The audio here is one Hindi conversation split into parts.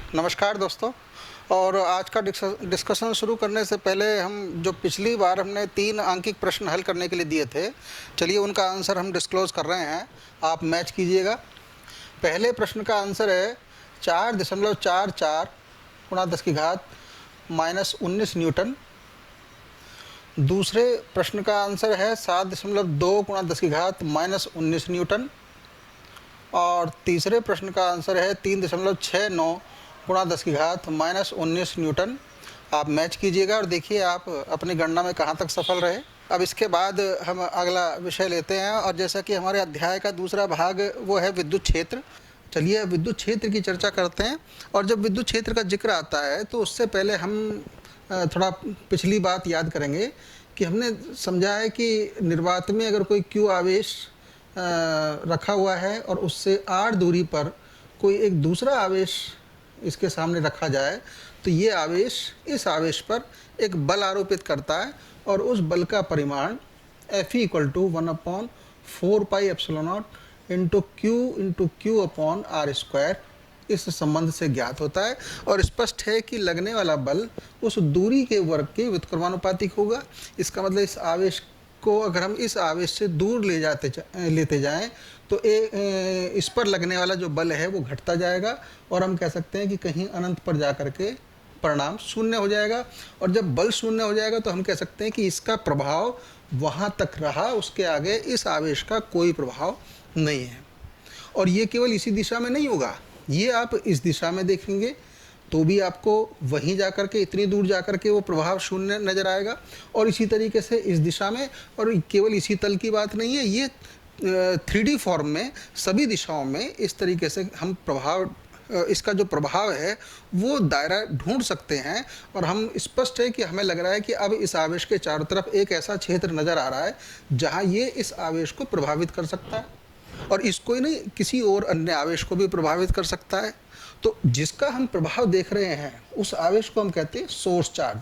नमस्कार दोस्तों। और आज का डिस्कशन शुरू करने से पहले हम जो पिछली बार हमने 3 अंकिक प्रश्न हल करने के लिए दिए थे, चलिए उनका आंसर हम डिस्क्लोज़ कर रहे हैं। आप मैच कीजिएगा। पहले प्रश्न का आंसर है 4.44 गुणा 10 की घात -19 न्यूटन। दूसरे प्रश्न का आंसर है 7.2 गुणा 10 की घात -19 न्यूटन। और तीसरे प्रश्न का आंसर है 3.69 गुणा 10 की घात -19 न्यूटन। आप मैच कीजिएगा और देखिए आप अपनी गणना में कहाँ तक सफल रहे। अब इसके बाद हम अगला विषय लेते हैं, और जैसा कि हमारे अध्याय का दूसरा भाग वो है विद्युत क्षेत्र। चलिए विद्युत क्षेत्र की चर्चा करते हैं। और जब विद्युत क्षेत्र का जिक्र आता है तो उससे पहले हम थोड़ा पिछली बात याद करेंगे कि हमने समझा है कि निर्वात में अगर कोई Q आवेश रखा हुआ है और उससे r दूरी पर कोई एक दूसरा आवेश इसके सामने रखा जाए तो ये आवेश इस आवेश पर एक बल आरोपित करता है, और उस बल का परिमाण F = 1/4πε0 × Q/r² इस संबंध से ज्ञात होता है। और स्पष्ट है कि लगने वाला बल उस दूरी के वर्ग के व्युत्क्रमानुपातिक होगा। इसका मतलब इस आवेश को अगर हम इस आवेश से दूर लेते जाएं तो इस पर लगने वाला जो बल है वो घटता जाएगा, और हम कह सकते हैं कि कहीं अनंत पर जा कर के परिणाम शून्य हो जाएगा। और जब बल शून्य हो जाएगा तो हम कह सकते हैं कि इसका प्रभाव वहाँ तक रहा, उसके आगे इस आवेश का कोई प्रभाव नहीं है। और ये केवल इसी दिशा में नहीं होगा, ये आप इस दिशा में देखेंगे तो भी आपको वहीं जाकर के इतनी दूर जाकर के वो प्रभाव शून्य नज़र आएगा, और इसी तरीके से इस दिशा में। और केवल इसी तल की बात नहीं है, ये 3D फॉर्म में सभी दिशाओं में इस तरीके से हम प्रभाव इसका जो प्रभाव है वो दायरा ढूंढ सकते हैं। और हम स्पष्ट है कि हमें लग रहा है कि अब इस आवेश के चारों तरफ एक ऐसा क्षेत्र नज़र आ रहा है जहाँ ये इस आवेश को प्रभावित कर सकता है, और इसको ही नहीं किसी और अन्य आवेश को भी प्रभावित कर सकता है। तो जिसका हम प्रभाव देख रहे हैं उस आवेश को हम कहते हैं सोर्स चार्ज,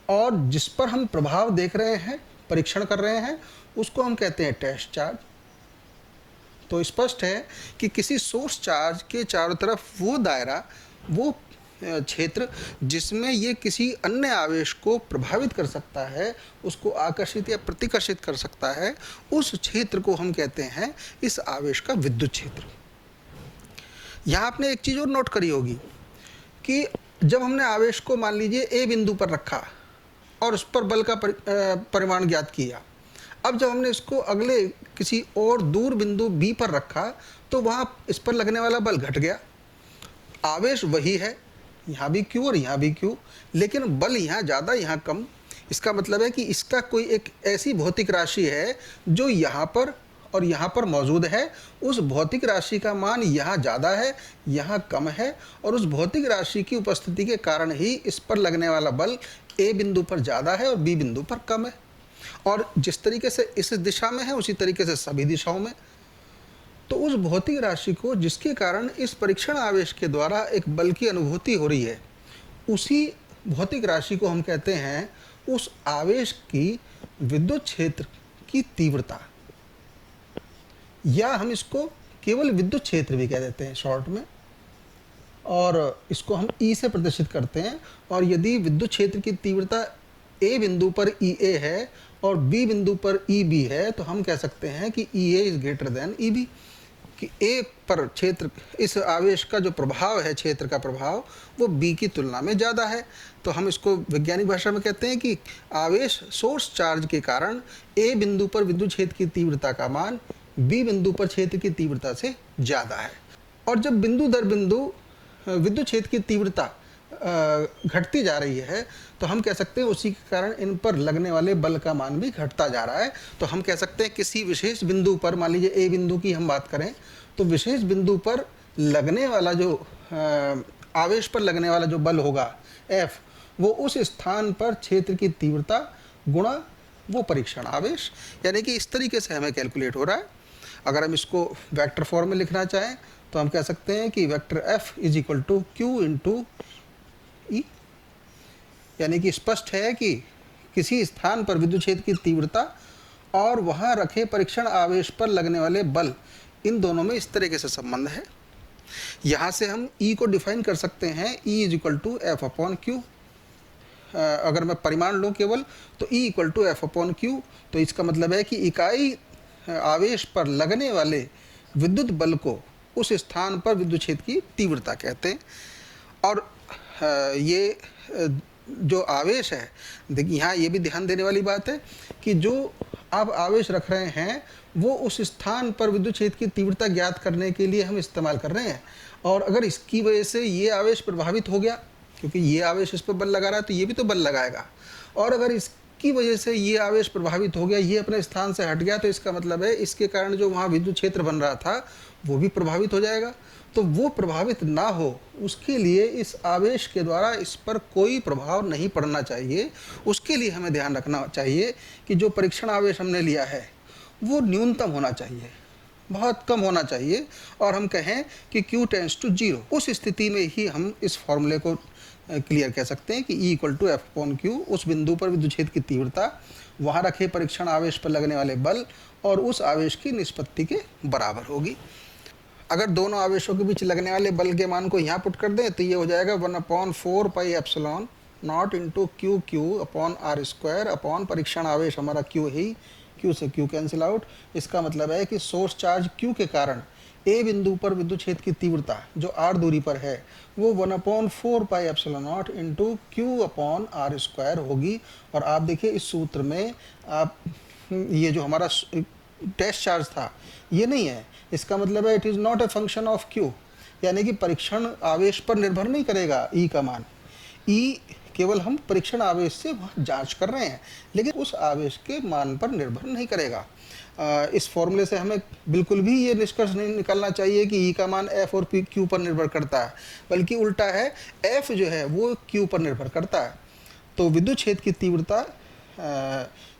और जिस पर हम प्रभाव देख रहे हैं, परीक्षण कर रहे हैं, उसको हम कहते हैं टेस्ट चार्ज। तो स्पष्ट है कि किसी सोर्स चार्ज के चारों तरफ वो दायरा, वो क्षेत्र जिसमें ये किसी अन्य आवेश को प्रभावित कर सकता है, उसको आकर्षित या प्रतिकर्षित कर सकता है, उस क्षेत्र को हम कहते हैं इस आवेश का विद्युत क्षेत्र। यहाँ आपने एक चीज़ और नोट करी होगी कि जब हमने आवेश को मान लीजिए A बिंदु पर रखा और उस पर बल का परिमाण ज्ञात किया, अब जब हमने इसको अगले किसी और दूर बिंदु B पर रखा तो वहाँ इस पर लगने वाला बल घट गया। आवेश वही है, यहाँ भी Q और यहाँ भी Q, लेकिन बल यहाँ ज़्यादा यहाँ कम। इसका मतलब है कि इसका कोई एक ऐसी भौतिक राशि है जो यहाँ पर और यहाँ पर मौजूद है। उस भौतिक राशि का मान यहाँ ज़्यादा है, यहाँ कम है, और उस भौतिक राशि की उपस्थिति के कारण ही इस पर लगने वाला बल A बिंदु पर ज़्यादा है और B बिंदु पर कम है। और जिस तरीके से इस दिशा में है उसी तरीके से सभी दिशाओं में। तो उस भौतिक राशि को जिसके कारण इस परीक्षण आवेश के द्वारा एक बल की अनुभूति हो रही है, उसी भौतिक राशि को हम कहते हैं उस आवेश की विद्युत क्षेत्र की तीव्रता, या हम इसको केवल विद्युत क्षेत्र भी कह देते हैं शॉर्ट में, और इसको हम E से प्रदर्शित करते हैं। और यदि विद्युत क्षेत्र की तीव्रता A बिंदु पर EA है और B बिंदु पर EB है तो हम कह सकते हैं कि EA is greater than EB, कि A पर क्षेत्र, इस आवेश का जो प्रभाव है, क्षेत्र का प्रभाव, वो B की तुलना में ज़्यादा है। तो हम इसको वैज्ञानिक भाषा में कहते हैं कि आवेश सोर्स चार्ज के कारण A बिंदु पर विद्युत क्षेत्र की तीव्रता का मान B बिंदु पर क्षेत्र की तीव्रता से ज़्यादा है। और जब बिंदु दर बिंदु विद्युत क्षेत्र की तीव्रता घटती जा रही है तो हम कह सकते हैं उसी के कारण इन पर लगने वाले बल का मान भी घटता जा रहा है। तो हम कह सकते हैं किसी विशेष बिंदु पर, मान लीजिए A बिंदु की हम बात करें, तो विशेष बिंदु पर लगने वाला जो आवेश पर लगने वाला जो बल होगा F, वो उस स्थान पर क्षेत्र की तीव्रता गुणा वो परीक्षण आवेश, यानी कि इस तरीके से हमें कैलकुलेट हो रहा है। अगर हम इसको वेक्टर फॉर्म में लिखना चाहें तो हम कह सकते हैं कि वेक्टर F = Q × E, यानी कि स्पष्ट है कि किसी स्थान पर विद्युत क्षेत्र की तीव्रता और वहाँ रखे परीक्षण आवेश पर लगने वाले बल, इन दोनों में इस तरीके से संबंध है। यहाँ से हम E को डिफाइन कर सकते हैं, E is equal to F upon Q. अगर मैं परिमाण लूँ केवल तो E equal to F upon Q, तो इसका मतलब है कि इकाई आवेश पर लगने वाले विद्युत बल को उस स्थान पर विद्युत क्षेत्र की तीव्रता कहते हैं। और ये जो आवेश है, देखिए यहाँ ये भी ध्यान देने वाली बात है कि जो आप आवेश रख रहे हैं वो उस स्थान पर विद्युत क्षेत्र की तीव्रता ज्ञात करने के लिए हम इस्तेमाल कर रहे हैं। और अगर इसकी वजह से ये आवेश प्रभावित हो गया, क्योंकि ये आवेश इस पर बल लगा रहा है तो ये भी तो बल लगाएगा, और अगर इसकी वजह से ये आवेश प्रभावित हो गया, ये अपने स्थान से हट गया, तो इसका मतलब है इसके कारण जो वहाँ विद्युत क्षेत्र बन रहा था वो भी प्रभावित हो जाएगा। तो वो प्रभावित ना हो उसके लिए इस आवेश के द्वारा इस पर कोई प्रभाव नहीं पड़ना चाहिए। उसके लिए हमें ध्यान रखना चाहिए कि जो परीक्षण आवेश हमने लिया है वो न्यूनतम होना चाहिए, बहुत कम होना चाहिए, और हम कहें कि Q टेंड्स टू 0। उस स्थिति में ही हम इस फॉर्मूले को क्लियर कह सकते हैं कि E equal to F upon Q, उस बिंदु पर विद्युत क्षेत्र की तीव्रता, वहाँ रखे परीक्षण आवेश पर लगने वाले बल और उस आवेश की निष्पत्ति के बराबर होगी। अगर दोनों आवेशों के बीच लगने वाले बल के मान को यहाँ पुट कर दें तो ये हो जाएगा 1/4 pi epsilon naught into Q Q upon R square upon परीक्षण आवेश हमारा क्यू है ही, क्यू से क्यू कैंसिल आउट। इसका मतलब है कि सोर्स चार्ज क्यू के कारण ए बिंदु पर विद्युत क्षेत्र की तीव्रता जो आर दूरी पर है वो 1/4 pi epsilon naught into Q upon R square होगी। और आप देखिए इस सूत्र में आप ये जो हमारा टेस्ट चार्ज था ये नहीं है, इसका मतलब है it is not a function of Q, यानी कि परीक्षण आवेश पर निर्भर नहीं करेगा ई का मान। ई केवल हम परीक्षण आवेश से जांच कर रहे हैं, लेकिन उस आवेश के मान पर निर्भर नहीं करेगा। इस फॉर्मूले से हमें बिल्कुल भी ये निष्कर्ष नहीं निकालना चाहिए कि ई का मान एफ और पी क्यू पर निर्भर करता है, बल्कि उल्टा है, एफ जो है वो क्यू पर निर्भर करता है। तो विद्युत क्षेत्र की तीव्रता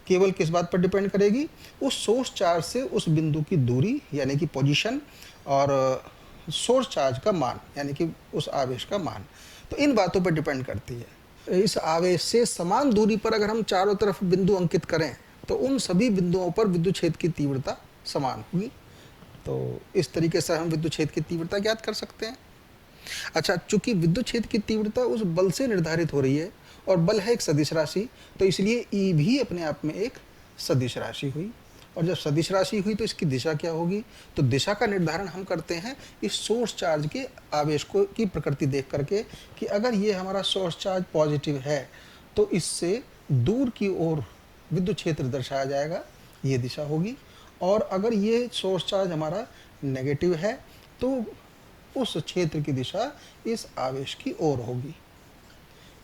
केवल किस बात पर डिपेंड करेगी, उस सोर्स चार्ज से उस बिंदु की दूरी यानी कि पोजीशन, और सोर्स चार्ज का मान यानी कि उस आवेश का मान, तो इन बातों पर डिपेंड करती है। इस आवेश से समान दूरी पर अगर हम चारों तरफ बिंदु अंकित करें तो उन सभी बिंदुओं पर विद्युत क्षेत्र की तीव्रता समान होगी। तो इस तरीके से हम विद्युत क्षेत्र की तीव्रता ज्ञात कर सकते हैं। अच्छा, चूंकि विद्युत क्षेत्र की तीव्रता उस बल से निर्धारित हो रही है और बल है एक सदिश राशि, तो इसलिए E भी अपने आप में एक सदिश राशि हुई। और जब सदिश राशि हुई तो इसकी दिशा क्या होगी, तो दिशा का निर्धारण हम करते हैं इस सोर्स चार्ज के आवेश को की प्रकृति देख करके कि अगर ये हमारा सोर्स चार्ज पॉजिटिव है तो इससे दूर की ओर विद्युत क्षेत्र दर्शाया जाएगा, ये दिशा होगी। और अगर ये सोर्स चार्ज हमारा नेगेटिव है तो उस क्षेत्र की दिशा इस आवेश की ओर होगी।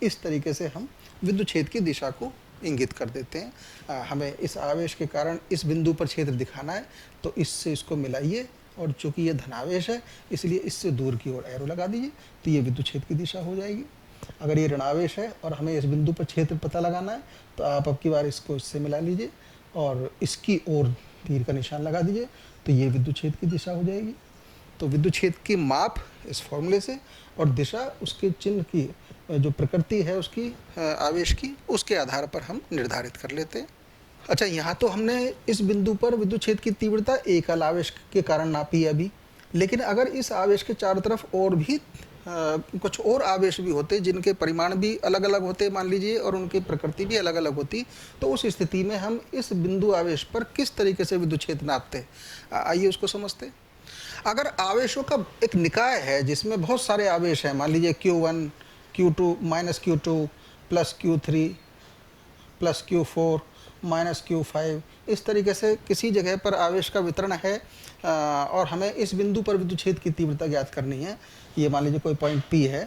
इस तरीके से हम विद्युत क्षेत्र की दिशा को इंगित कर देते हैं। हमें इस आवेश के कारण इस बिंदु पर क्षेत्र दिखाना है तो इससे इसको मिलाइए, और चूंकि ये धनावेश है इसलिए इससे दूर की ओर एरो लगा दीजिए, तो ये विद्युत क्षेत्र की दिशा हो जाएगी। अगर ये ऋणावेश है और हमें इस बिंदु पर क्षेत्र पता लगाना है तो आप अब की बार इसको इससे मिला लीजिए और इसकी ओर तीर का निशान लगा दीजिए, तो ये विद्युत क्षेत्र की दिशा हो जाएगी। तो विद्युत क्षेत्र की माप इस फॉर्मूले से और दिशा उसके चिन्ह की जो प्रकृति है उसकी आवेश की, उसके आधार पर हम निर्धारित कर लेते हैं। अच्छा, यहाँ तो हमने इस बिंदु पर विद्युत क्षेत्र की तीव्रता एकल आवेश के कारण नापी है अभी, लेकिन अगर इस आवेश के चारों तरफ और भी कुछ और आवेश भी होते जिनके परिमाण भी अलग अलग होते मान लीजिए और उनकी प्रकृति भी अलग अलग होती, तो उस स्थिति में हम इस बिंदु आवेश पर किस तरीके से विद्युत क्षेत्र नापते, आइए उसको समझते। अगर आवेशों का एक निकाय है जिसमें बहुत सारे आवेश हैं, मान लीजिए Q1 Q2 minus Q2 plus Q3 plus Q4 minus Q5, इस तरीके से किसी जगह पर आवेश का वितरण है और हमें इस बिंदु पर विद्युत क्षेत्र की तीव्रता ज्ञात करनी है। ये मान लीजिए कोई पॉइंट P है,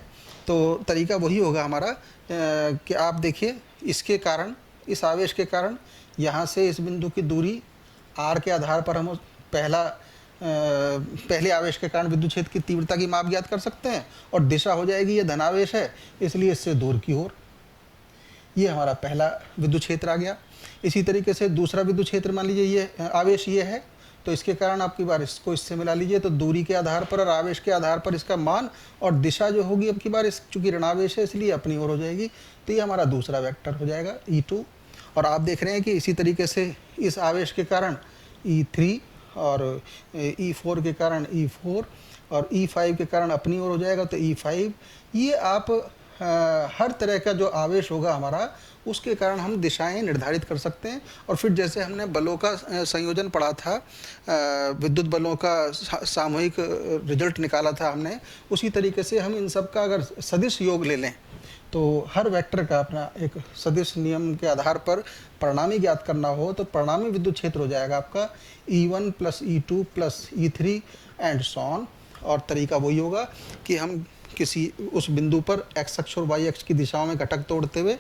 तो तरीका वही होगा हमारा कि आप देखिए इसके कारण, इस आवेश के कारण यहाँ से इस बिंदु की दूरी R के आधार पर हम पहले आवेश के कारण विद्युत क्षेत्र की तीव्रता की माप ज्ञात कर सकते हैं, और दिशा हो जाएगी ये धनावेश है इसलिए इससे दूर की ओर, ये हमारा पहला विद्युत क्षेत्र आ गया। इसी तरीके से दूसरा विद्युत क्षेत्र मान लीजिए ये आवेश ये है, तो इसके कारण आपकी बार इसको इससे मिला लीजिए, तो दूरी के आधार पर और आवेश के आधार पर इसका मान और दिशा जो होगी अब की बार इस चूंकि ऋणावेश है इसलिए अपनी ओर हो जाएगी, तो ये हमारा दूसरा वेक्टर हो जाएगा E2। और आप देख रहे हैं कि इसी तरीके से इस आवेश के कारण E3 और E4 के कारण E4 और E5 के कारण अपनी ओर हो जाएगा तो E5। ये आप हर तरह का जो आवेश होगा हमारा, उसके कारण हम दिशाएं निर्धारित कर सकते हैं। और फिर जैसे हमने बलों का संयोजन पढ़ा था, विद्युत बलों का सामूहिक रिजल्ट निकाला था हमने, उसी तरीके से हम इन सब का अगर सदिश योग ले लें तो हर वेक्टर का अपना एक सदिश नियम के आधार पर परिणामी ज्ञात करना हो तो परिणामी विद्युत क्षेत्र हो जाएगा आपका E1 plus E2 plus E3 and so on. और तरीका वही होगा कि हम किसी उस बिंदु पर x अक्ष और y अक्ष की दिशाओं में घटक तोड़ते हुए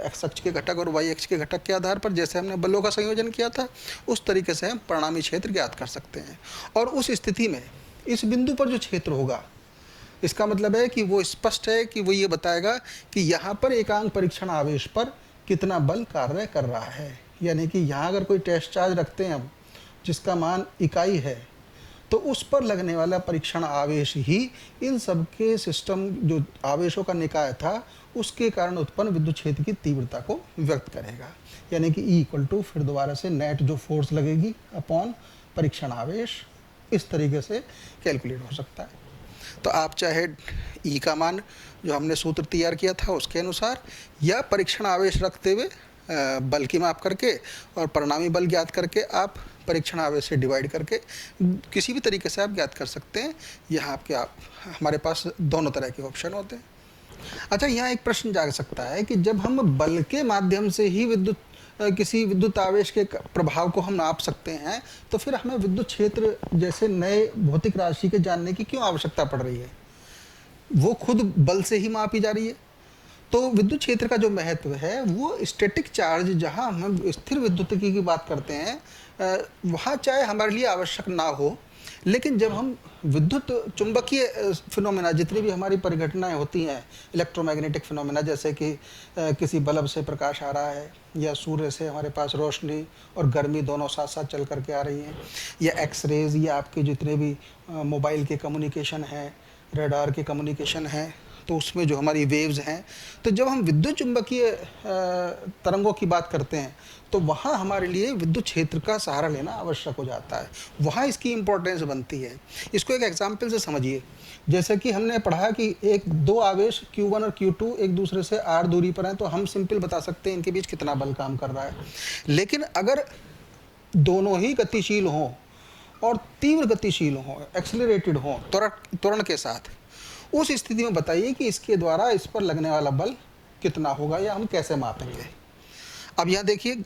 x अक्ष के घटक और y अक्ष के घटक के आधार पर जैसे हमने बलों का संयोजन किया था उस तरीके से हम परिणामी क्षेत्र ज्ञात कर सकते हैं। और उस स्थिति में इस बिंदु पर जो क्षेत्र होगा, इसका मतलब है कि वो स्पष्ट है कि वो ये बताएगा कि यहाँ पर एकांक परीक्षण आवेश पर कितना बल कार्य कर रहा है। यानी कि यहाँ अगर कोई टेस्ट चार्ज रखते हैं हम जिसका मान इकाई है, तो उस पर लगने वाला परीक्षण आवेश ही इन सब के सिस्टम जो आवेशों का निकाय था उसके कारण उत्पन्न विद्युत क्षेत्र की तीव्रता को व्यक्त करेगा। यानी कि E इक्वल टू फिर दोबारा से नेट जो फोर्स लगेगी अपॉन परीक्षण आवेश, इस तरीके से कैलकुलेट हो सकता है। तो आप चाहे E का मान जो हमने सूत्र तैयार किया था उसके अनुसार या परीक्षण आवेश रखते हुए बल की माप करके और परिणामी बल ज्ञात करके आप परीक्षण आवेश से डिवाइड करके किसी भी तरीके से आप ज्ञात कर सकते हैं। यहाँ हमारे पास दोनों तरह के ऑप्शन होते हैं। अच्छा, यहाँ एक प्रश्न जाग सकता है कि जब हम बल के माध्यम से ही किसी विद्युत आवेश के प्रभाव को हम नाप सकते हैं तो फिर हमें विद्युत क्षेत्र जैसे नए भौतिक राशि के जानने की क्यों आवश्यकता पड़ रही है? वो खुद बल से ही मापी जा रही है। तो विद्युत क्षेत्र का जो महत्व है वो स्टैटिक चार्ज, जहाँ हम स्थिर विद्युतिकी की बात करते हैं वहाँ चाहे हमारे लिए आवश्यक ना हो, लेकिन जब हम विद्युत चुंबकीय फिनोमेना जितनी भी हमारी परिघटनाएं होती हैं, इलेक्ट्रोमैग्नेटिक फिनोमेना, जैसे कि किसी बल्ब से प्रकाश आ रहा है या सूर्य से हमारे पास रोशनी और गर्मी दोनों साथ साथ चल करके आ रही हैं, या एक्स रेज, या आपके जितने भी मोबाइल के कम्युनिकेशन हैं, रडार के कम्युनिकेशन हैं, तो उसमें जो हमारी वेव्स हैं, तो जब हम विद्युत चुंबकीय तरंगों की बात करते हैं तो वहाँ हमारे लिए विद्युत क्षेत्र का सहारा लेना आवश्यक हो जाता है। वहाँ इसकी इम्पोर्टेंस बनती है। इसको एक एग्जाम्पल से समझिए। जैसे कि हमने पढ़ा कि दो आवेश Q1 और Q2 एक दूसरे से r दूरी पर हैं, तो हम सिंपल बता सकते हैं इनके बीच कितना बल काम कर रहा है। लेकिन अगर दोनों ही गतिशील हों और तीव्र गतिशील हों, एक्सेलरेटेड हों त्वरण के साथ, उस स्थिति में बताइए कि इसके द्वारा इस पर लगने वाला बल कितना होगा या हम कैसे मापेंगे। अब यहाँ देखिए,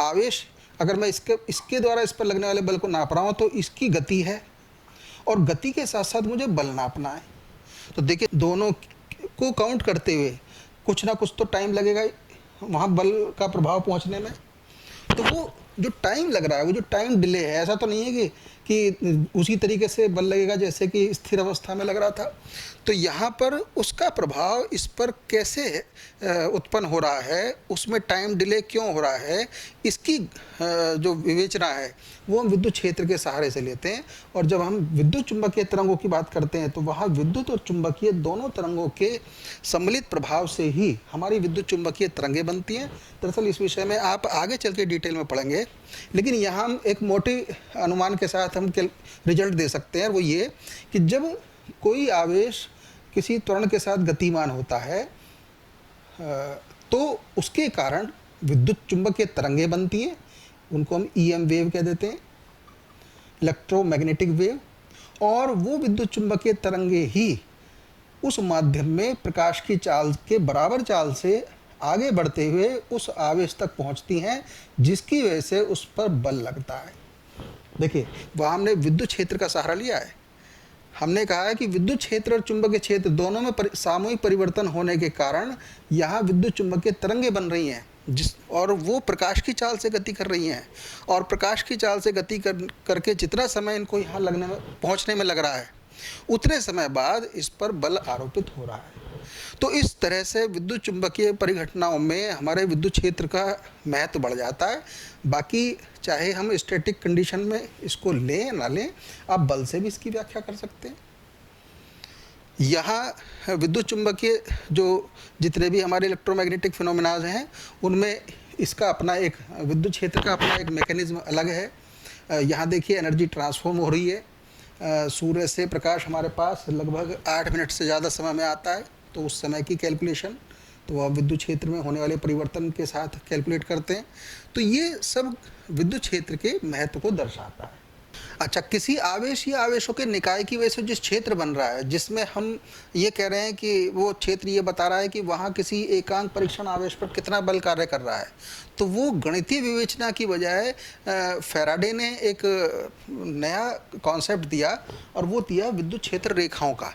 आवेश अगर मैं इसके द्वारा इस पर लगने वाले बल को नाप रहा हूँ तो इसकी गति है और गति के साथ साथ मुझे बल नापना है। तो देखिए, दोनों को काउंट करते हुए कुछ ना कुछ तो टाइम लगेगा वहाँ बल का प्रभाव पहुँचने में। तो वो जो टाइम लग रहा है, वो जो टाइम डिले है, ऐसा तो नहीं है कि उसी तरीके से बल लगेगा जैसे कि स्थिर अवस्था में लग रहा था। तो यहाँ पर उसका प्रभाव इस पर कैसे उत्पन्न हो रहा है, उसमें टाइम डिले क्यों हो रहा है, इसकी जो विवेचना है वो हम विद्युत क्षेत्र के सहारे से लेते हैं। और जब हम विद्युत चुंबकीय तरंगों की बात करते हैं तो वहाँ विद्युत और चुंबकीय दोनों तरंगों के सम्मिलित प्रभाव से ही हमारी विद्युत चुंबकीय तरंगें बनती हैं। दरअसल इस विषय में आप आगे चल के डिटेल में पढ़ेंगे, लेकिन यहाँ हम एक मोटे अनुमान के साथ हम रिजल्ट दे सकते हैं। वो ये कि जब कोई आवेश किसी त्वरण के साथ गतिमान होता है तो उसके कारण विद्युत चुंबकीय तरंगें बनती हैं, उनको हम EM वेव कह देते हैं, इलेक्ट्रोमैग्नेटिक वेव। और वो विद्युत चुंबकीय तरंगें ही उस माध्यम में प्रकाश की चाल के बराबर चाल से आगे बढ़ते हुए उस आवेश तक पहुंचती हैं, जिसकी वजह से उस पर बल लगता है। देखिए, वहाँ हमने विद्युत क्षेत्र का सहारा लिया है। हमने कहा है कि विद्युत क्षेत्र और चुंबकीय क्षेत्र दोनों में सामूहिक परिवर्तन होने के कारण यहाँ विद्युत चुंबकीय तरंगें बन रही हैं, और वो प्रकाश की चाल से गति कर रही हैं। और प्रकाश की चाल से गति करके जितना समय इनको यहाँ पहुँचने में लग रहा है, उतने समय बाद इस पर बल आरोपित हो रहा है। तो इस तरह से विद्युत चुंबकीय परिघटनाओं में हमारे विद्युत क्षेत्र का महत्व बढ़ जाता है। बाकी चाहे हम स्टैटिक कंडीशन में इसको लें या ना लें, आप बल से भी इसकी व्याख्या कर सकते हैं। यहाँ विद्युत चुंबकीय जो जितने भी हमारे इलेक्ट्रोमैग्नेटिक फिनोमेनाज हैं, उनमें इसका अपना एक विद्युत क्षेत्र का अपना एक मैकेनिज्म अलग है। यहाँ देखिए एनर्जी ट्रांसफॉर्म हो रही है। सूर्य से प्रकाश हमारे पास लगभग 8 मिनट से ज़्यादा समय में आता है, तो उस समय की कैलकुलेशन तो वह विद्युत क्षेत्र में होने वाले परिवर्तन के साथ कैलकुलेट करते हैं। तो ये सब विद्युत क्षेत्र के महत्व को दर्शाता है। अच्छा, किसी आवेश या आवेशों के निकाय की वजह से जिस क्षेत्र बन रहा है, जिसमें हम ये कह रहे हैं कि वो क्षेत्र ये बता रहा है कि वहाँ किसी एकांक परीक्षण आवेश पर कितना बल कार्य कर रहा है, तो वो गणितीय विवेचना की बजाय फैराडे ने एक नया कॉन्सेप्ट दिया, और वो दिया विद्युत क्षेत्र रेखाओं का।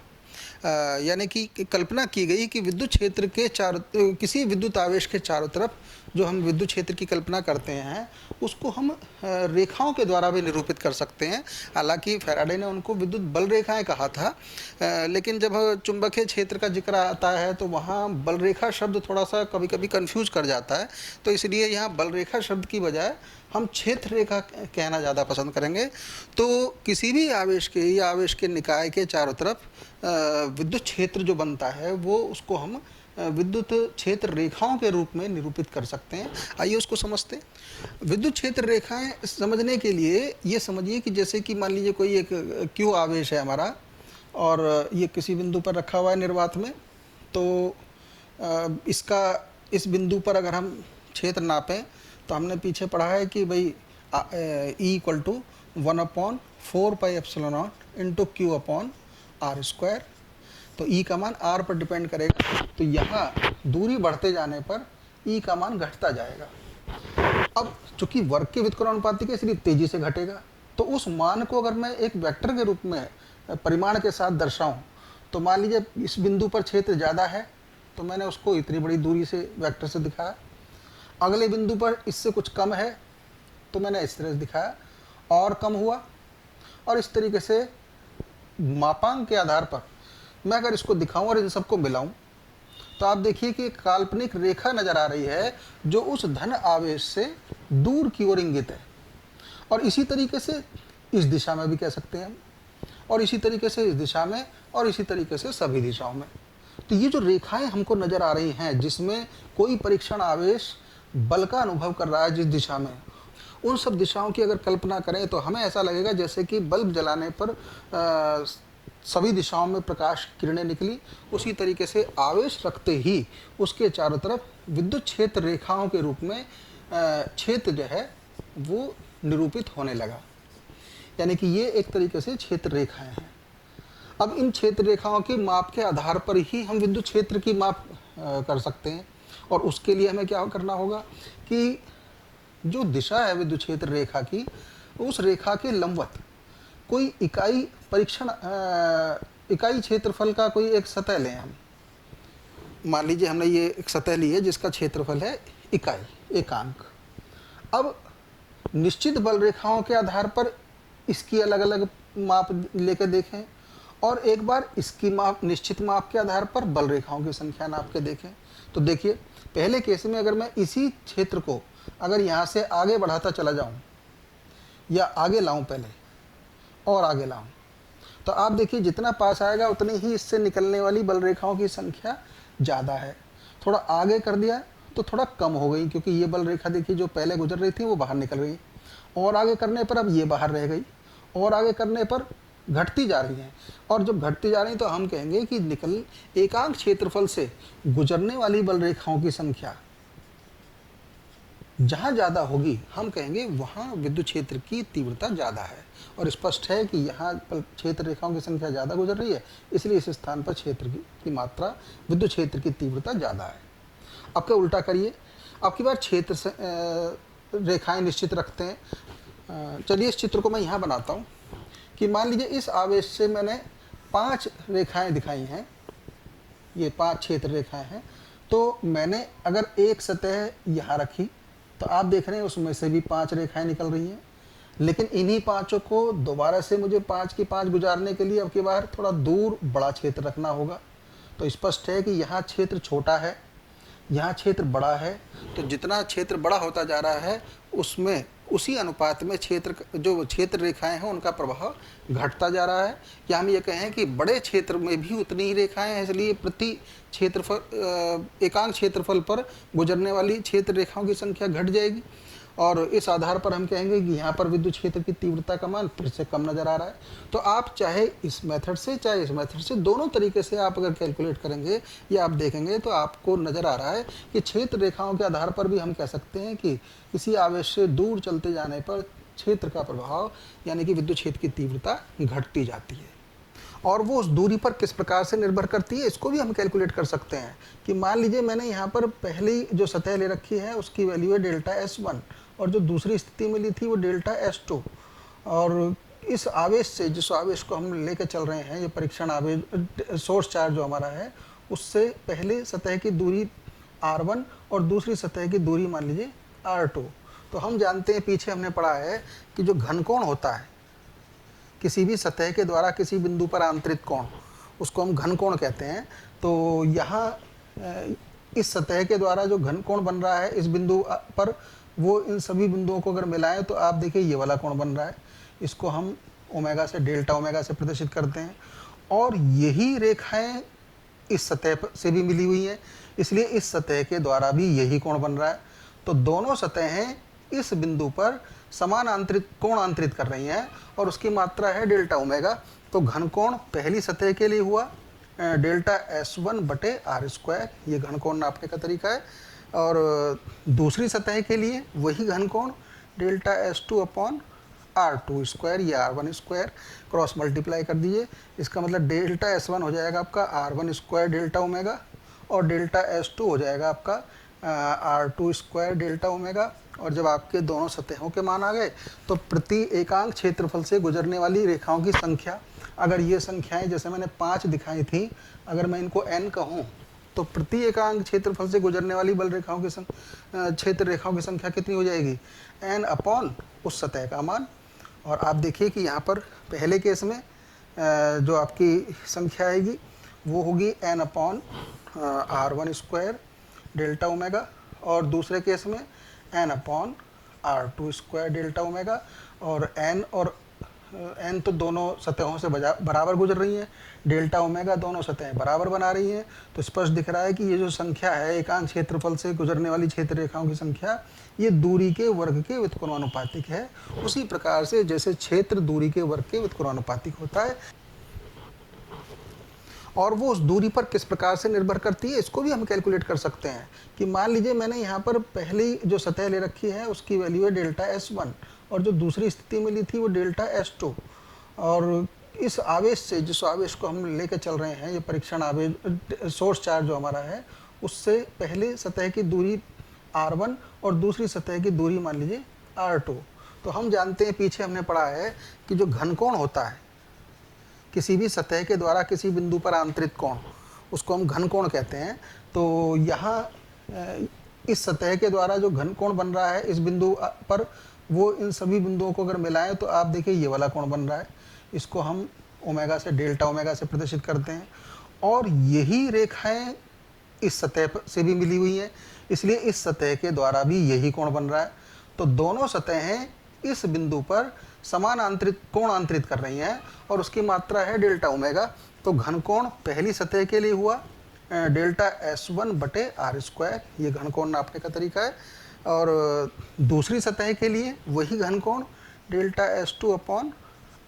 यानी कि कल्पना की गई कि विद्युत क्षेत्र के चारों, किसी विद्युत आवेश के चारों तरफ जो हम विद्युत क्षेत्र की कल्पना करते हैं, उसको हम रेखाओं के द्वारा भी निरूपित कर सकते हैं। हालांकि फैराडे ने उनको विद्युत बल रेखाएं कहा था, लेकिन जब चुंबकीय क्षेत्र का जिक्र आता है तो वहाँ बल रेखा शब्द थोड़ा सा कभी कभी कन्फ्यूज कर जाता है, तो इसलिए यहाँ बल रेखा शब्द की बजाय हम क्षेत्र रेखा कहना ज़्यादा पसंद करेंगे। तो किसी भी आवेश के या आवेश के निकाय के चारों तरफ विद्युत क्षेत्र जो बनता है, वो उसको हम विद्युत क्षेत्र रेखाओं के रूप में निरूपित कर सकते हैं। आइए उसको समझते हैं। विद्युत क्षेत्र रेखाएं समझने के लिए ये समझिए कि जैसे कि मान लीजिए कोई एक क्यू आवेश है हमारा, और ये किसी बिंदु पर रखा हुआ है निर्वात में, तो इस बिंदु पर अगर हम क्षेत्र नापें तो हमने पीछे पढ़ा है कि भाई E equal to 1/4πε0 into Q upon R square. तो E का मान R पर डिपेंड करेगा, तो यहाँ दूरी बढ़ते जाने पर E का मान घटता जाएगा। अब चूंकि वर्ग के व्युत्क्रमानुपातिक है, इसलिए तेजी से घटेगा। तो उस मान को अगर मैं एक वेक्टर के रूप में परिमाण के साथ दर्शाऊं, तो मान लीजिए इस बिंदु पर क्षेत्र ज़्यादा है, तो मैंने उसको इतनी बड़ी दूरी से वेक्टर से दिखाया। अगले बिंदु पर इससे कुछ कम है, तो मैंने इस तरह से दिखाया, और कम हुआ। और इस तरीके से मापांक के आधार पर मैं अगर इसको दिखाऊं और इन सबको मिलाऊं, तो आप देखिए कि एक काल्पनिक रेखा नजर आ रही है जो उस धन आवेश से दूर की ओर इंगित है। और इसी तरीके से इस दिशा में भी कह सकते हैं हम, और इसी तरीके से इस दिशा में, और इसी तरीके से सभी दिशाओं में। तो ये जो रेखाएं हमको नजर आ रही हैं, जिसमें कोई परीक्षण आवेश बल का अनुभव कर रहा है जिस दिशा में, उन सब दिशाओं की अगर कल्पना करें तो हमें ऐसा लगेगा जैसे कि बल्ब जलाने पर सभी दिशाओं में प्रकाश किरणें निकली। उसी तरीके से आवेश रखते ही उसके चारों तरफ विद्युत क्षेत्र रेखाओं के रूप में क्षेत्र जो है वो निरूपित होने लगा। यानी कि ये एक तरीके से क्षेत्र रेखाएं हैं। अब इन क्षेत्र रेखाओं के माप के आधार पर ही हम विद्युत क्षेत्र की माप कर सकते हैं। और उसके लिए हमें क्या करना होगा कि जो दिशा है विद्युत क्षेत्र रेखा की, उस रेखा के लंबवत कोई इकाई परीक्षण इकाई क्षेत्रफल का कोई एक सतह लें हम। मान लीजिए हमने ये एक सतह ली है जिसका क्षेत्रफल है इकाई, एकांक। अब निश्चित बल रेखाओं के आधार पर इसकी अलग अलग माप लेकर देखें, और एक बार इसकी माप निश्चित माप के आधार पर बल रेखाओं की संख्या नाप के देखें। तो देखिए, पहले केस में अगर मैं इसी क्षेत्र को अगर यहाँ से आगे बढ़ाता चला जाऊँ, या आगे लाऊं पहले और आगे लाऊं, तो आप देखिए जितना पास आएगा उतनी ही इससे निकलने वाली बल रेखाओं की संख्या ज़्यादा है। थोड़ा आगे कर दिया तो थोड़ा कम हो गई, क्योंकि ये बल रेखा देखिए जो पहले गुजर रही थी वो बाहर निकल गई, और आगे करने पर अब ये बाहर रह गई, और आगे करने पर घटती जा रही हैं। और जब घटती जा रही हैं तो हम कहेंगे कि एकांक क्षेत्रफल से गुजरने वाली बल रेखाओं की संख्या जहाँ ज़्यादा होगी, हम कहेंगे वहाँ विद्युत क्षेत्र की तीव्रता ज़्यादा है। और स्पष्ट है कि यहाँ पर क्षेत्र रेखाओं की संख्या ज़्यादा गुजर रही है, इसलिए इस स्थान पर क्षेत्र की मात्रा, विद्युत क्षेत्र की तीव्रता ज़्यादा है। अब क्या उल्टा करिए, अब की बार क्षेत्र से रेखाएं निश्चित रखते हैं। चलिए इस चित्र को मैं यहाँ बनाता हूँ कि मान लीजिए इस आवेश से मैंने 5 रेखाएं दिखाई हैं, ये 5 क्षेत्र रेखाएं हैं। तो मैंने अगर एक सतह यहाँ रखी, तो आप देख रहे हैं उसमें से भी 5 रेखाएं निकल रही हैं। लेकिन इन्हीं 5 को दोबारा से मुझे 5 की 5 गुजारने के लिए अब की बार थोड़ा दूर बड़ा क्षेत्र रखना होगा। तो स्पष्ट है कि यहाँ क्षेत्र छोटा है, यहाँ क्षेत्र बड़ा है। तो जितना क्षेत्र बड़ा होता जा रहा है उसमें उसी अनुपात में जो क्षेत्र रेखाएं हैं उनका प्रभाव घटता जा रहा है। या हम ये कहें कि बड़े क्षेत्र में भी उतनी ही रेखाएं हैं, इसलिए प्रति क्षेत्रफल एकांक क्षेत्रफल पर गुजरने वाली क्षेत्र रेखाओं की संख्या घट जाएगी। और इस आधार पर हम कहेंगे कि यहाँ पर विद्युत क्षेत्र की तीव्रता का मान फिर से कम नज़र आ रहा है। तो आप चाहे इस मेथड से चाहे इस मेथड से, दोनों तरीके से आप अगर कैलकुलेट करेंगे या आप देखेंगे तो आपको नज़र आ रहा है कि क्षेत्र रेखाओं के आधार पर भी हम कह सकते हैं कि किसी आवेश से दूर चलते जाने पर क्षेत्र का प्रभाव यानी कि विद्युत क्षेत्र की तीव्रता घटती जाती है। और वो उस दूरी पर किस प्रकार से निर्भर करती है, इसको भी हम कैलकुलेट कर सकते हैं कि मान लीजिए मैंने यहाँ पर पहली जो सतह ले रखी है उसकी वैल्यू है डेल्टा S1 और जो दूसरी स्थिति में ली थी वो डेल्टा S2, और इस आवेश से, जिस आवेश को हम लेके चल रहे हैं, ये परीक्षण आवेश सोर्स चार्ज जो हमारा है, उससे पहले सतह की दूरी R1 और दूसरी सतह की दूरी मान लीजिए R2। तो हम जानते हैं, पीछे हमने पढ़ा है कि जो घनकोण होता है किसी भी सतह के द्वारा किसी बिंदु पर आंतरित कोण, उसको हम घनकोण कहते हैं। तो यहाँ इस सतह के द्वारा जो घनकोण बन रहा है इस बिंदु पर, वो इन सभी बिंदुओं को अगर मिलाएं तो आप देखिए ये वाला कोण बन रहा है। इसको हम ओमेगा से, डेल्टा ओमेगा से प्रदर्शित करते हैं, और यही रेखाएं इस सतह से भी मिली हुई हैं, इसलिए इस सतह के द्वारा भी यही कोण बन रहा है। तो दोनों सतहें इस बिंदु पर समान आंतरिक कोण आंतरित कर रही हैं और उसकी मात्रा है डेल्टा ओमेगा। तो घनकोण पहली सतह के लिए हुआ डेल्टा S1 बटे R स्क्वायर, ये घनकोण नापने का तरीका है, और दूसरी सतह के लिए वही घनकोण delta S2 upon R2 square या R1 स्क्वायर, क्रॉस मल्टीप्लाई कर दीजिए। इसका मतलब डेल्टा S1 हो जाएगा आपका R1 स्क्वायर डेल्टा ओमेगा और डेल्टा S2 हो जाएगा आपका R2 स्क्वायर डेल्टा ओमेगा। और जब आपके दोनों सतहों के मान आ गए तो प्रति एकांक क्षेत्रफल से गुजरने वाली रेखाओं की संख्या, अगर ये संख्याएं जैसे मैंने 5 दिखाई थी, अगर मैं इनको n कहूँ तो प्रति एकांक क्षेत्रफल से गुजरने वाली बल रेखाओं की क्षेत्र रेखाओं की संख्या कितनी हो जाएगी, n अपॉन उस सतह का मान। और आप देखिए कि यहाँ पर पहले केस में जो आपकी संख्या आएगी वो होगी n upon R1 square delta omega, और दूसरे केस में n upon R2 square delta omega. और n तो दोनों सतहों से बराबर गुजर रही हैं, डेल्टा ओमेगा दोनों सतहें बराबर बना रही हैं। तो स्पष्ट दिख रहा है कि ये जो संख्या है एकांक क्षेत्रफल से गुजरने वाली क्षेत्र रेखाओं की संख्या, ये दूरी के वर्ग के व्युत्क्रमानुपातिक है। उसी प्रकार से जैसे क्षेत्र दूरी के वर्ग के व्युत्क्रमानुपातिक होता है, और वो उस दूरी पर किस प्रकार से निर्भर करती है, इसको भी हम कैलकुलेट कर सकते हैं कि मान लीजिए मैंने यहाँ पर पहली जो सतह ले रखी है उसकी वैल्यू है डेल्टा S1 और जो दूसरी स्थिति में ली थी वो डेल्टा S2, और इस आवेश से, जिस आवेश को हम लेकर चल रहे हैं, ये परीक्षण आवेश सोर्स चार्ज जो हमारा है, उससे पहले सतह की दूरी R1 और दूसरी सतह की दूरी मान लीजिए R2। तो हम जानते हैं, पीछे हमने पढ़ा है कि जो घनकोण होता है किसी भी सतह के द्वारा किसी बिंदु पर आंतरित कोण, उसको हम घनकोण कहते हैं। तो यहाँ इस सतह के द्वारा जो घनकोण बन रहा है इस बिंदु पर, वो इन सभी बिंदुओं को अगर मिलाएं तो आप देखिए ये वाला कोण बन रहा है। इसको हम ओमेगा से, डेल्टा ओमेगा से प्रदर्शित करते हैं, और यही रेखाएं इस सतह से भी मिली हुई हैं, इसलिए इस सतह के द्वारा भी यही कोण बन रहा है। तो दोनों सतहें इस बिंदु पर समान आंतरिक कोण आंतरित कर रही हैं और उसकी मात्रा है डेल्टा ओमेगा। तो घनकोण पहली सतह के लिए हुआ डेल्टा S1 बटे R स्क्वायर, ये घनकोण नापने का तरीका है, और दूसरी सतह के लिए वही घनकोण delta S2 upon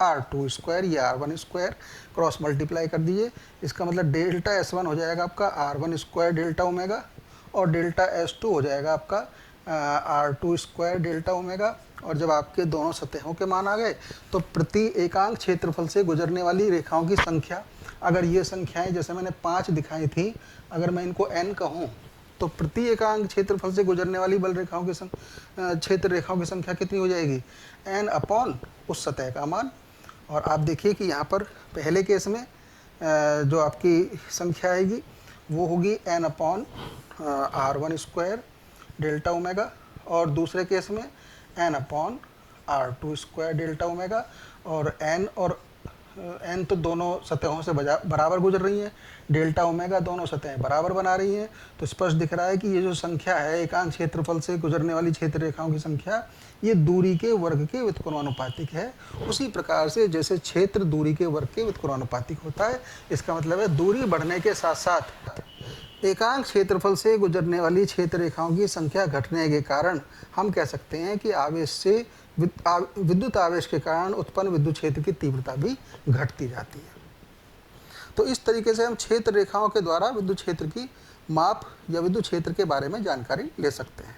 R2 square या R1 स्क्वायर, क्रॉस मल्टीप्लाई कर दीजिए। इसका मतलब डेल्टा S1 हो जाएगा आपका R1 स्क्वायर डेल्टा ओमेगा और डेल्टा S2 हो जाएगा आपका R2 स्क्वायर डेल्टा ओमेगा। और जब आपके दोनों सतहों के मान आ गए तो प्रति एकांक क्षेत्रफल से गुजरने वाली रेखाओं की संख्या, अगर ये संख्याएं जैसे मैंने 5 दिखाई थी, अगर मैं इनको n कहूँ तो प्रति एकांक क्षेत्रफल से गुजरने वाली बल रेखाओं की क्षेत्र रेखाओं की संख्या कितनी हो जाएगी, n अपॉन उस सतह का मान। और आप देखिए कि यहाँ पर पहले केस में जो आपकी संख्या आएगी वो होगी n upon R1 square delta omega, और दूसरे केस में n upon R2 square delta omega. और n तो दोनों सतहों से बराबर गुजर रही हैं, डेल्टा ओमेगा दोनों सतहें बराबर बना रही हैं। तो स्पष्ट दिख रहा है कि ये जो संख्या है एकांक क्षेत्रफल से गुजरने वाली क्षेत्र रेखाओं की संख्या, ये दूरी के वर्ग के व्युत्क्रमानुपातिक है। उसी प्रकार से जैसे क्षेत्र दूरी के वर्ग के व्युत्क्रमानुपातिक होता है, इसका मतलब है दूरी बढ़ने के साथ साथ एकांक क्षेत्रफल से गुजरने वाली क्षेत्र रेखाओं की संख्या घटने के कारण हम कह सकते हैं कि आवेश से विद्युत आवेश के कारण उत्पन्न विद्युत क्षेत्र की तीव्रता भी घटती जाती है। तो इस तरीके से हम क्षेत्र रेखाओं के द्वारा विद्युत क्षेत्र की माप या विद्युत क्षेत्र के बारे में जानकारी ले सकते हैं।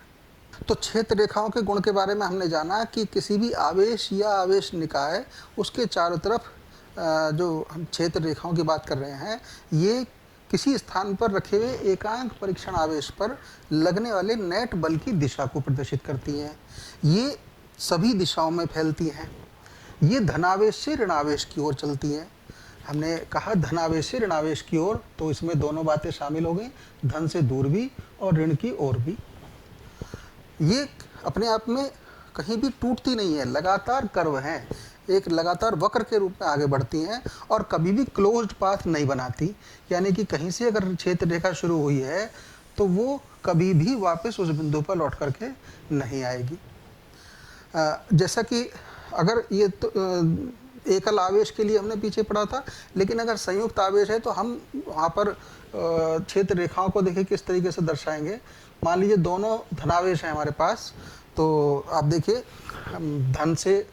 तो क्षेत्र रेखाओं के गुण के बारे में हमने जाना कि किसी भी आवेश या आवेश निकाय उसके चारों तरफ जो हम क्षेत्र रेखाओं की बात कर रहे हैं, ये किसी स्थान पर रखे हुए एकांक परीक्षण आवेश पर लगने वाले नेट बल की दिशा को प्रदर्शित करती हैं। ये सभी दिशाओं में फैलती हैं। ये धनावेश से ऋणावेश की ओर चलती हैं। हमने कहा धनावेश से ऋणावेश की ओर, तो इसमें दोनों बातें शामिल हो गई, धन से दूर भी और ऋण की ओर भी। ये अपने आप में कहीं भी टूटती नहीं है, लगातार कर्व हैं, एक लगातार वक्र के रूप में आगे बढ़ती हैं और कभी भी क्लोज्ड पाथ नहीं बनाती। यानी कि कहीं से अगर क्षेत्र रेखा शुरू हुई है तो वो कभी भी वापस उस बिंदु पर लौट करके नहीं आएगी। जैसा कि अगर ये तो एकल आवेश के लिए हमने पीछे पढ़ा था, लेकिन अगर संयुक्त आवेश है तो हम वहाँ पर क्षेत्र रेखाओं को देखिए किस तरीके से दर्शाएंगे। मान लीजिए दोनों धनावेश हैं हमारे पास, तो आप देखिए हम धन से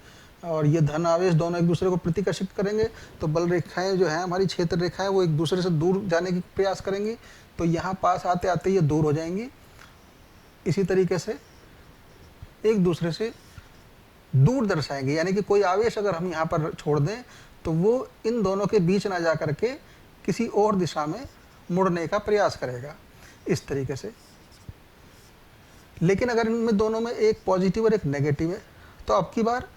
और ये धन आवेश दोनों एक दूसरे को प्रतिकर्षित करेंगे, तो बल रेखाएं जो हैं हमारी क्षेत्र रेखाएं वो एक दूसरे से दूर जाने की प्रयास करेंगी, तो यहाँ पास आते आते ये दूर हो जाएंगी। इसी तरीके से एक दूसरे से दूर दर्शाएंगे, यानी कि कोई आवेश अगर हम यहाँ पर छोड़ दें तो वो इन दोनों के बीच ना जा करके किसी और दिशा में मुड़ने का प्रयास करेगा, इस तरीके से। लेकिन अगर इनमें दोनों में एक पॉजिटिव और एक नेगेटिव है, तो अब की बार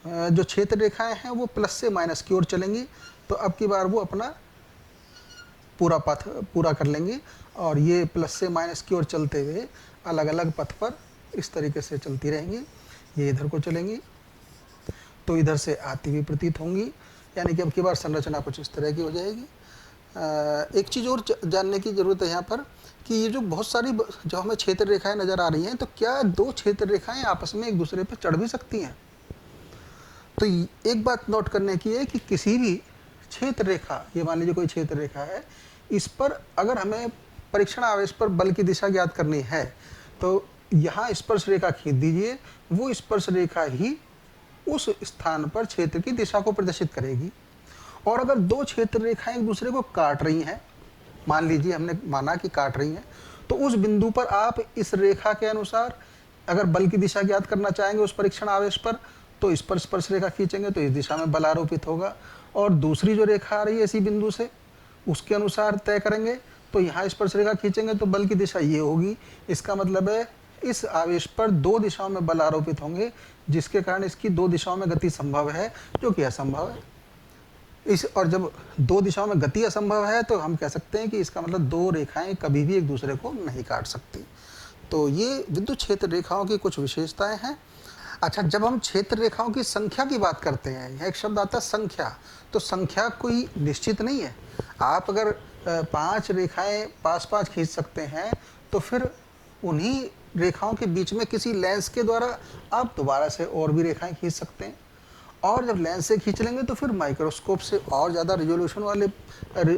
जो क्षेत्र रेखाएं हैं वो प्लस से माइनस की ओर चलेंगी, तो अब की बार वो अपना पूरा पथ पूरा कर लेंगी और ये प्लस से माइनस की ओर चलते हुए अलग अलग पथ पर इस तरीके से चलती रहेंगी। ये इधर को चलेंगी तो इधर से आती हुई प्रतीत होंगी, यानी कि अब की बार संरचना कुछ इस तरह की हो जाएगी। एक चीज़ और जानने की ज़रूरत है यहाँ पर कि ये जो बहुत सारी जो हमें क्षेत्र रेखाएं नज़र आ रही हैं, तो क्या दो क्षेत्र रेखाएं आपस में एक दूसरे पर चढ़ भी सकती हैं? तो एक बात नोट करने की है कि किसी भी क्षेत्र रेखा, ये मान लीजिए कोई क्षेत्र रेखा है, इस पर अगर हमें परीक्षण आवेश पर बल की दिशा ज्ञात करनी है तो यहाँ स्पर्श रेखा खींच दीजिए, वो स्पर्श रेखा ही उस स्थान पर क्षेत्र की दिशा को प्रदर्शित करेगी। और अगर दो क्षेत्र रेखाएं एक दूसरे को काट रही हैं, मान लीजिए हमने माना कि काट रही हैं, तो उस बिंदु पर आप इस रेखा के अनुसार अगर बल की दिशा ज्ञात करना चाहेंगे उस परीक्षण आवेश पर, तो इस पर स्पर्श रेखा खींचेंगे तो इस दिशा में बल आरोपित होगा, और दूसरी जो रेखा आ रही है इसी बिंदु से उसके अनुसार तय करेंगे, तो यहाँ स्पर्श रेखा खींचेंगे तो बल की दिशा ये होगी। इसका मतलब है इस आवेश पर दो दिशाओं में बल आरोपित होंगे, जिसके कारण इसकी दो दिशाओं में गति संभव है, जो कि असंभव है। और जब दो दिशाओं में गति असंभव है तो हम कह सकते हैं कि इसका मतलब दो रेखाएं कभी भी एक दूसरे को नहीं काट सकती। तो ये विद्युत क्षेत्र रेखाओं की कुछ विशेषताएं हैं। अच्छा, जब हम क्षेत्र रेखाओं की संख्या की बात करते हैं, यह एक शब्द आता है संख्या, तो संख्या कोई निश्चित नहीं है। आप अगर 5 रेखाएं पास पास खींच सकते हैं तो फिर उन्हीं रेखाओं के बीच में किसी लेंस के द्वारा आप दोबारा से और भी रेखाएं खींच सकते हैं, और जब लेंस से खींच लेंगे तो फिर माइक्रोस्कोप से और ज़्यादा रिजोल्यूशन वाले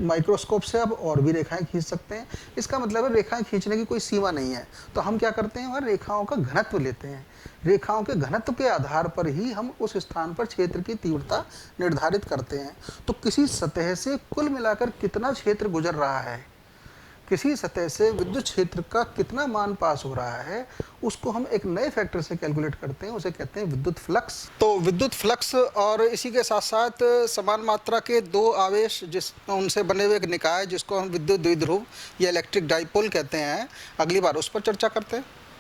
माइक्रोस्कोप से आप और भी रेखाएं खींच सकते हैं। इसका मतलब है रेखाएं खींचने की कोई सीमा नहीं है। तो हम क्या करते हैं, वह रेखाओं का घनत्व लेते हैं, रेखाओं के घनत्व के आधार पर ही हम उस स्थान पर क्षेत्र की तीव्रता निर्धारित करते हैं। तो किसी सतह से कुल मिलाकर कितना क्षेत्र गुजर रहा है, किसी सतह से विद्युत क्षेत्र का कितना मान पास हो रहा है, उसको हम एक नए फैक्टर से कैलकुलेट करते हैं, उसे कहते हैं विद्युत फ्लक्स। तो विद्युत फ्लक्स और इसी के साथ साथ समान मात्रा के दो आवेश जिस उनसे बने हुए एक निकाय जिसको हम विद्युत द्विध्रुव या इलेक्ट्रिक डाइपोल कहते हैं, अगली बार उस पर चर्चा करते हैं।